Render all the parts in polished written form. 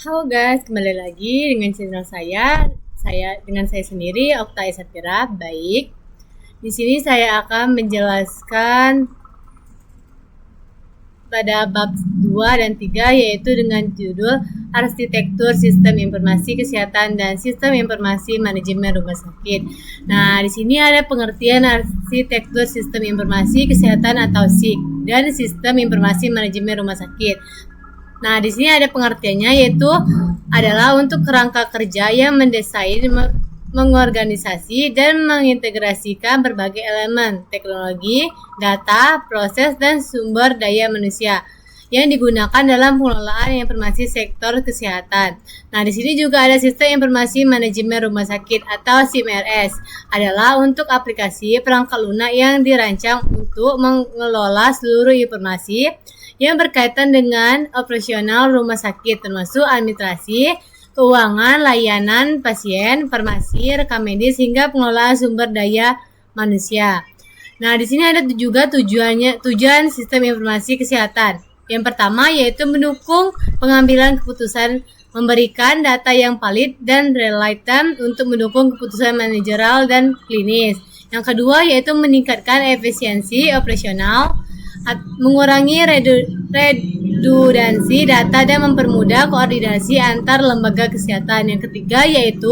Halo guys, kembali lagi dengan channel saya. Saya sendiri Okta Isatira. Baik. Di sini saya akan menjelaskan pada bab 2 dan 3 yaitu dengan judul Arsitektur Sistem Informasi Kesehatan dan Sistem Informasi Manajemen Rumah Sakit. Nah, di sini ada pengertian Arsitektur Sistem Informasi Kesehatan atau SIK dan Sistem Informasi Manajemen Rumah Sakit. Nah, di sini ada pengertiannya yaitu adalah untuk kerangka kerja yang mendesain, mengorganisasi, dan mengintegrasikan berbagai elemen teknologi, data, proses, dan sumber daya manusia yang digunakan dalam pengelolaan informasi sektor kesehatan. Nah, di sini juga ada sistem informasi manajemen rumah sakit atau SIMRS adalah untuk aplikasi perangkat lunak yang dirancang untuk mengelola seluruh informasi yang berkaitan dengan operasional rumah sakit termasuk administrasi, keuangan, layanan pasien, farmasi, rekam medis hingga pengelolaan sumber daya manusia. Nah, di sini ada juga tujuan sistem informasi kesehatan. Yang pertama yaitu mendukung pengambilan keputusan, memberikan data yang valid dan relevan untuk mendukung keputusan manajerial dan klinis. Yang kedua yaitu meningkatkan efisiensi operasional, mengurangi redundansi data dan mempermudah koordinasi antar lembaga kesehatan. Yang ketiga yaitu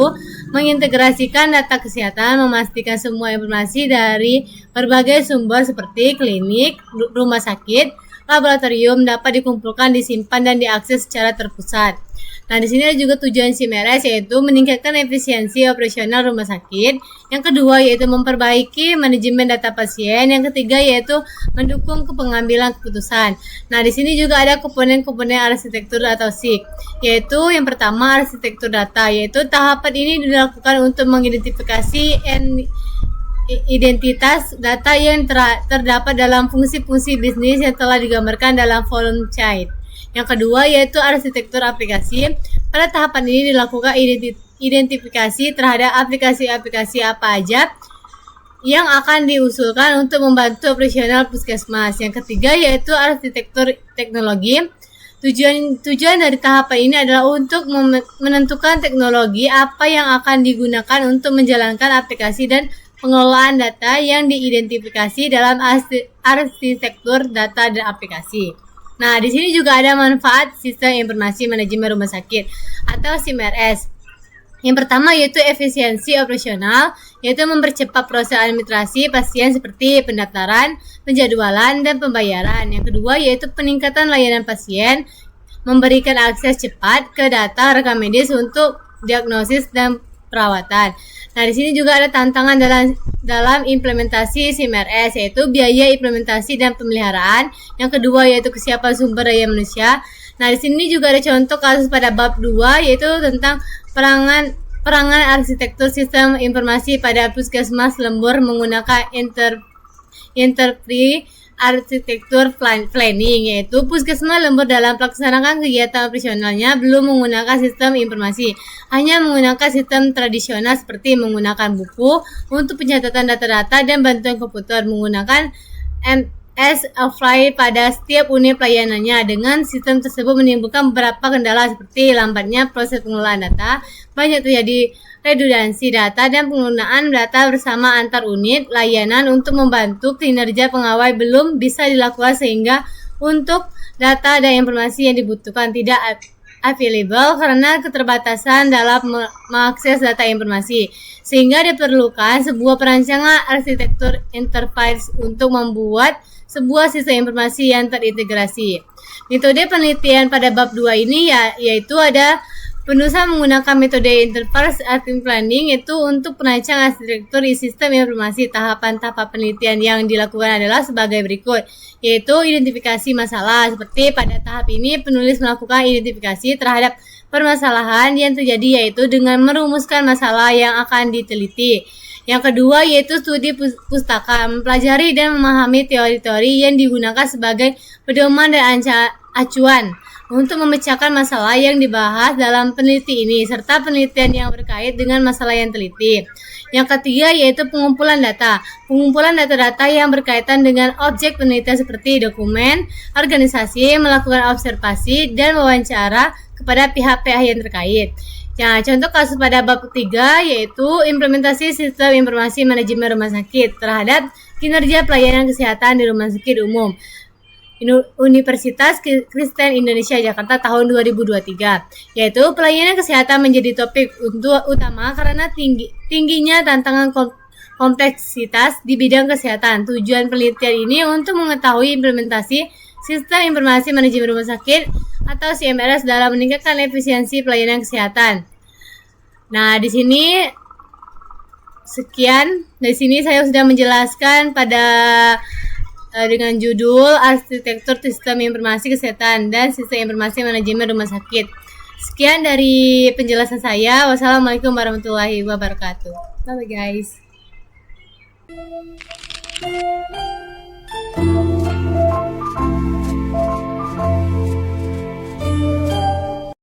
mengintegrasikan data kesehatan, memastikan semua informasi dari berbagai sumber seperti klinik, rumah sakit, laboratorium dapat dikumpulkan, disimpan, dan diakses secara terpusat. Nah, di sini ada juga tujuan SIMRS yaitu meningkatkan efisiensi operasional rumah sakit. Yang kedua yaitu memperbaiki manajemen data pasien. Yang ketiga yaitu mendukung pengambilan keputusan. Nah, di sini juga ada komponen-komponen arsitektur atau SIK, yaitu yang pertama arsitektur data, yaitu tahapan ini dilakukan untuk mengidentifikasi identitas data yang terdapat dalam fungsi-fungsi bisnis yang telah digambarkan dalam volume chart. Yang kedua yaitu arsitektur aplikasi. Pada tahapan ini dilakukan identifikasi terhadap aplikasi-aplikasi apa aja yang akan diusulkan untuk membantu operasional puskesmas. Yang ketiga yaitu arsitektur teknologi. Tujuan dari tahapan ini adalah untuk menentukan teknologi apa yang akan digunakan untuk menjalankan aplikasi dan pengelolaan data yang diidentifikasi dalam arsitektur data dan aplikasi. Nah, di sini juga ada manfaat sistem informasi manajemen rumah sakit atau SIMRS. Yang pertama yaitu efisiensi operasional, yaitu mempercepat proses administrasi pasien seperti pendaftaran, penjadwalan, dan pembayaran. Yang kedua yaitu peningkatan layanan pasien, memberikan akses cepat ke data rekam medis untuk diagnosis dan perawatan. Nah, di sini juga ada tantangan dalam implementasi SIMRS yaitu biaya implementasi dan pemeliharaan. Yang kedua yaitu kesiapan sumber daya manusia. Nah, di sini juga ada contoh kasus pada bab 2 yaitu tentang perangan arsitektur sistem informasi pada puskesmas lembur menggunakan enterprise arsitektur planning, yaitu puskesmas lembur dalam pelaksanaan kegiatan operasionalnya belum menggunakan sistem informasi, hanya menggunakan sistem tradisional seperti menggunakan buku untuk pencatatan data-data dan bantuan komputer, menggunakan MS Office pada setiap unit pelayanannya. Dengan sistem tersebut menimbulkan beberapa kendala seperti lambatnya proses pengelolaan data, banyak terjadi redundansi data, dan penggunaan data bersama antar unit layanan untuk membantu kinerja pegawai belum bisa dilakukan sehingga untuk data dan informasi yang dibutuhkan tidak available karena keterbatasan dalam mengakses data informasi, sehingga diperlukan sebuah perancangan arsitektur enterprise untuk membuat sebuah sistem informasi yang terintegrasi. Metode penelitian pada bab 2 ini yaitu ada penulisan menggunakan metode enterprise architecture planning, yaitu untuk perancangan arsitektur sistem informasi. Tahapan-tahapan penelitian yang dilakukan adalah sebagai berikut, yaitu identifikasi masalah. Seperti pada tahap ini penulis melakukan identifikasi terhadap permasalahan yang terjadi, yaitu dengan merumuskan masalah yang akan diteliti. Yang kedua yaitu studi pustaka, mempelajari dan memahami teori-teori yang digunakan sebagai pedoman dan acuan untuk memecahkan masalah yang dibahas dalam peneliti ini, serta penelitian yang berkait dengan masalah yang teliti. Yang ketiga yaitu pengumpulan data. Pengumpulan data-data yang berkaitan dengan objek penelitian seperti dokumen, organisasi, melakukan observasi, dan wawancara kepada pihak-pihak yang terkait. Nah, contoh kasus pada bab ketiga yaitu implementasi sistem informasi manajemen rumah sakit terhadap kinerja pelayanan kesehatan di rumah sakit umum Universitas Kristen Indonesia Jakarta tahun 2023, yaitu pelayanan kesehatan menjadi topik utama karena tingginya tantangan kompleksitas di bidang kesehatan. Tujuan penelitian ini untuk mengetahui implementasi sistem informasi manajemen rumah sakit atau CMRS dalam meningkatkan efisiensi pelayanan kesehatan. Nah, di sini sekian. Dari sini saya sudah menjelaskan pada dengan judul Arsitektur Sistem Informasi Kesehatan dan Sistem Informasi Manajemen Rumah Sakit. Sekian dari penjelasan saya. Wassalamualaikum warahmatullahi wabarakatuh. Bye guys.